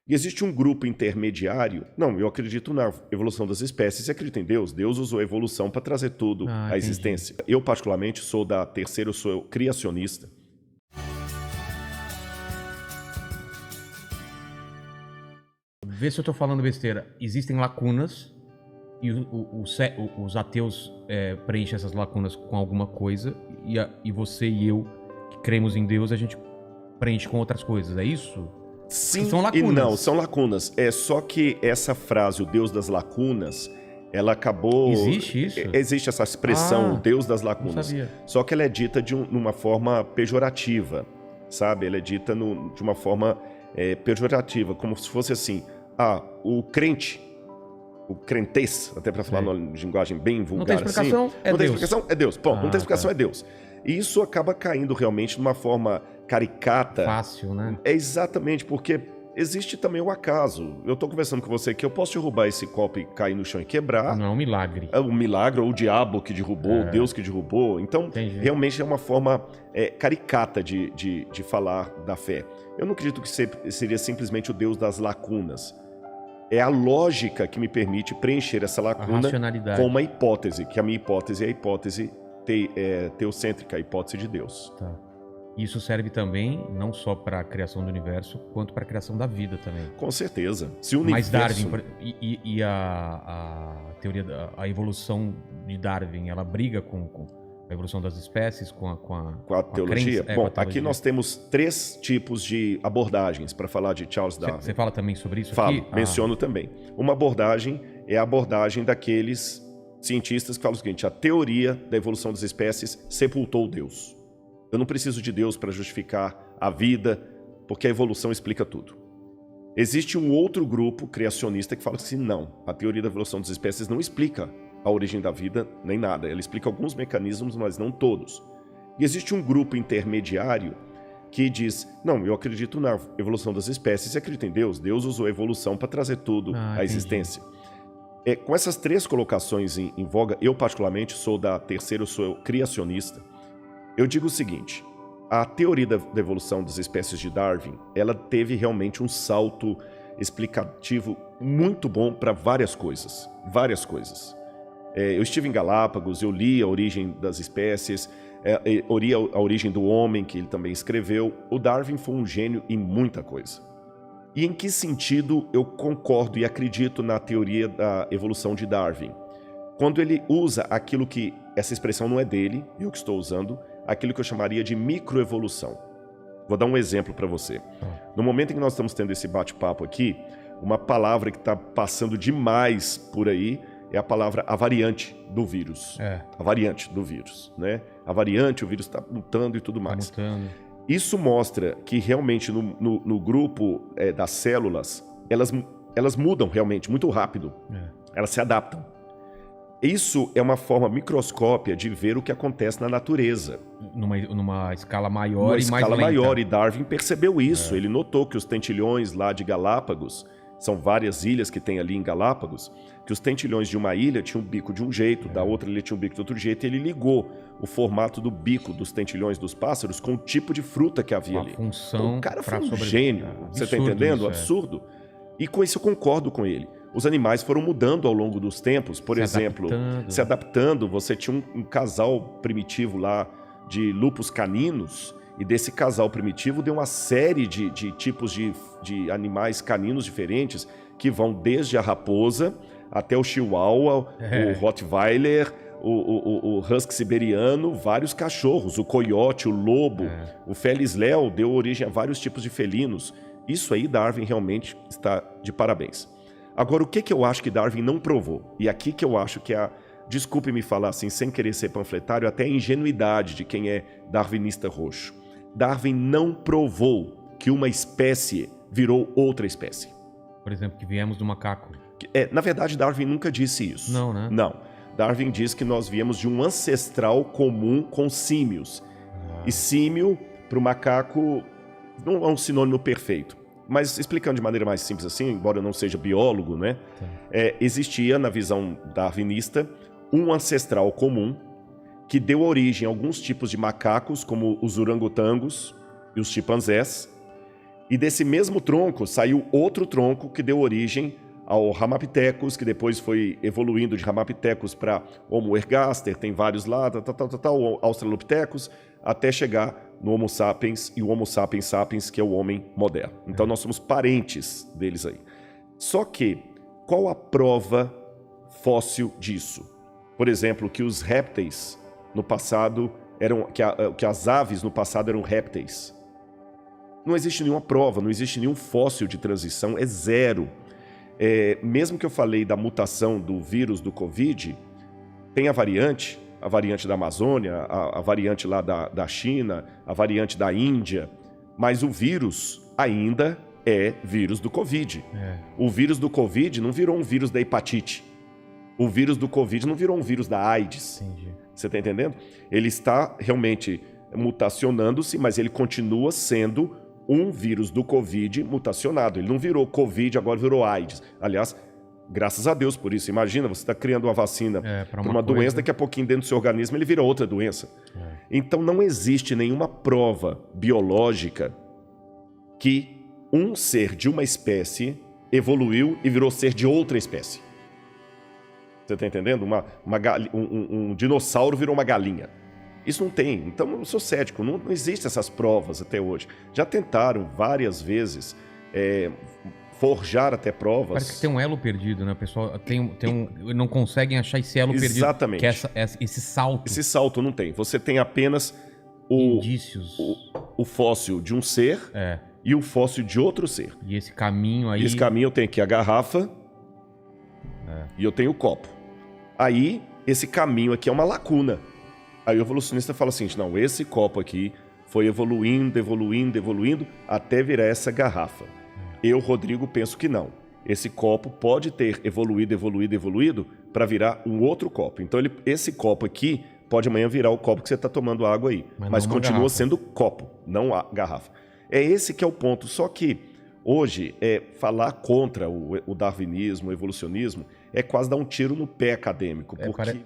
E existe um grupo intermediário. Não, eu acredito na evolução das espécies e acredito em Deus. Deus usou a evolução para trazer tudo à entendi. existência. Eu, particularmente, sou da terceira, eu sou criacionista. Vê se eu tô falando besteira. Existem lacunas e os ateus preenchem essas lacunas com alguma coisa e você e eu, que cremos em Deus, a gente preenche com outras coisas. É isso? Sim são e lacunas. não, são lacunas. É só que essa frase, o Deus das lacunas, ela acabou... Existe isso? Existe essa expressão, o Deus das Não lacunas. sabia. Só que ela é dita numa forma pejorativa, sabe? Ela é dita de uma forma pejorativa, como se fosse assim, o crente, o crentez, até para falar numa linguagem bem vulgar Não tem explicação, assim. é Não tem Deus. explicação, é Deus. Bom, não tem explicação, tá. é Deus. E isso acaba caindo realmente de uma forma caricata. Fácil, né? É exatamente, porque existe também o acaso. Eu tô conversando com você aqui, eu posso derrubar esse copo e cair no chão e quebrar. Não é um milagre. É um milagre, ou o diabo que derrubou, Deus que derrubou. Então, Entendi. realmente é uma forma caricata de falar da fé. Eu não acredito que seria simplesmente o Deus das lacunas. É a lógica que me permite preencher essa lacuna racionalidade. com uma hipótese, que a minha hipótese é a hipótese teocêntrica, a hipótese de Deus. Tá. Isso serve também não só para a criação do universo, quanto para a criação da vida também. Com certeza. Se o Mas universo... Darwin e a teoria a evolução de Darwin, ela briga com a evolução das espécies, com a teologia? crença? Bom, Com a teologia. aqui nós temos 3 tipos de abordagens para falar de Charles Darwin. Você fala também sobre isso Falo, aqui? menciono também. Uma abordagem é a abordagem daqueles cientistas que falam o seguinte: a teoria da evolução das espécies sepultou Deus. Eu não preciso de Deus para justificar a vida, porque a evolução explica tudo. Existe um outro grupo criacionista que fala assim, não, a teoria da evolução das espécies não explica a origem da vida, nem nada. Ela explica alguns mecanismos, mas não todos. E existe um grupo intermediário que diz, não, eu acredito na evolução das espécies e acredito em Deus. Deus usou a evolução para trazer tudo à existência. Com essas 3 colocações em voga, eu particularmente sou da terceira, eu sou criacionista. Eu digo o seguinte, a teoria da evolução das espécies de Darwin, ela teve realmente um salto explicativo muito bom para várias coisas. Várias coisas. Eu estive em Galápagos, eu li a origem das espécies, eu li a origem do homem, que ele também escreveu. O Darwin foi um gênio em muita coisa. E em que sentido eu concordo e acredito na teoria da evolução de Darwin? Quando ele usa aquilo que, essa expressão não é dele, eu que estou usando, aquilo que eu chamaria de microevolução. Vou dar um exemplo para você. No momento em que nós estamos tendo esse bate-papo aqui, uma palavra que está passando demais por aí é a palavra a variante do vírus. A variante do vírus, né? A variante, o vírus está mutando e tudo mais. Isso mostra que realmente no grupo das células, elas mudam realmente muito rápido. Elas se adaptam. Isso é uma forma microscópia de ver o que acontece na natureza. Numa escala maior e mais lenta. Maior, e Darwin percebeu isso. Ele notou que os tentilhões lá de Galápagos, são várias ilhas que tem ali em Galápagos, que os tentilhões de uma ilha tinham um bico de um jeito, da outra ilha tinha um bico de outro jeito, e ele ligou o formato do bico dos tentilhões dos pássaros com o tipo de fruta que havia ali. Função o cara foi um gênio, você está entendendo? Absurdo. E com isso eu concordo com ele. Os animais foram mudando ao longo dos tempos, por exemplo, se adaptando. Você tinha um casal primitivo lá de lupus caninos, e desse casal primitivo deu uma série de tipos de animais caninos diferentes, que vão desde a raposa até o chihuahua, o rottweiler, o husky siberiano, vários cachorros, o coiote, o lobo, o felis leo deu origem a vários tipos de felinos. Isso aí Darwin realmente está de parabéns. Agora, o que eu acho que Darwin não provou? E aqui que eu acho que desculpe me falar assim, sem querer ser panfletário, até a ingenuidade de quem é darwinista roxo. Darwin não provou que uma espécie virou outra espécie. Por exemplo, que viemos do macaco. Na verdade, Darwin nunca disse isso. Não, né? Não. Darwin diz que nós viemos de um ancestral comum com símios. E símio, para o macaco, não é um sinônimo perfeito. Mas explicando de maneira mais simples assim, embora eu não seja biólogo, né? Existia, na visão darwinista, um ancestral comum que deu origem a alguns tipos de macacos, como os orangotangos e os chimpanzés, E desse mesmo tronco saiu outro tronco que deu origem ao Ramapithecus, que depois foi evoluindo de Ramapithecus para Homo ergaster, tem vários lá, Australopithecus, até chegar no Homo sapiens e o Homo sapiens sapiens, que é o homem moderno. Então nós somos parentes deles aí. Só que, qual a prova fóssil disso? Por exemplo, que os répteis no passado que as aves no passado eram répteis. Não existe nenhuma prova, não existe nenhum fóssil de transição, é zero. Mesmo que eu falei da mutação do vírus do Covid, tem a variante da Amazônia, a variante lá da China, a variante da Índia, mas o vírus ainda é vírus do Covid. O vírus do Covid não virou um vírus da hepatite. O vírus do Covid não virou um vírus da AIDS. Entendi. Você está entendendo? Ele está realmente mutacionando-se, mas ele continua sendo um vírus do Covid mutacionado. Ele não virou Covid, agora virou AIDS. Aliás, graças a Deus por isso. Imagina, você está criando uma vacina para uma doença, daqui a pouquinho dentro do seu organismo ele vira outra doença. Então não existe nenhuma prova biológica que um ser de uma espécie evoluiu e virou ser de outra espécie. Você está entendendo? Um dinossauro virou uma galinha. Isso não tem. Então eu sou cético. Não existem essas provas até hoje. Já tentaram várias vezes forjar até provas. Parece que tem um elo perdido, né? O pessoal não conseguem achar esse elo perdido. Exatamente. Que é esse salto. Esse salto não tem. Você tem apenas indícios. O fóssil de um ser e o fóssil de outro ser. E esse caminho aí... Esse caminho eu tenho aqui a garrafa e eu tenho o copo. Aí, esse caminho aqui é uma lacuna. Aí o evolucionista fala assim, não, esse copo aqui foi evoluindo, até virar essa garrafa. Eu, Rodrigo, penso que não. Esse copo pode ter evoluído para virar um outro copo. Então, esse copo aqui pode amanhã virar o copo que você está tomando água aí. Mas continua sendo copo, não a garrafa. É esse que é o ponto. Só que hoje, falar contra o darwinismo, o evolucionismo, é quase dar um tiro no pé acadêmico. Porque...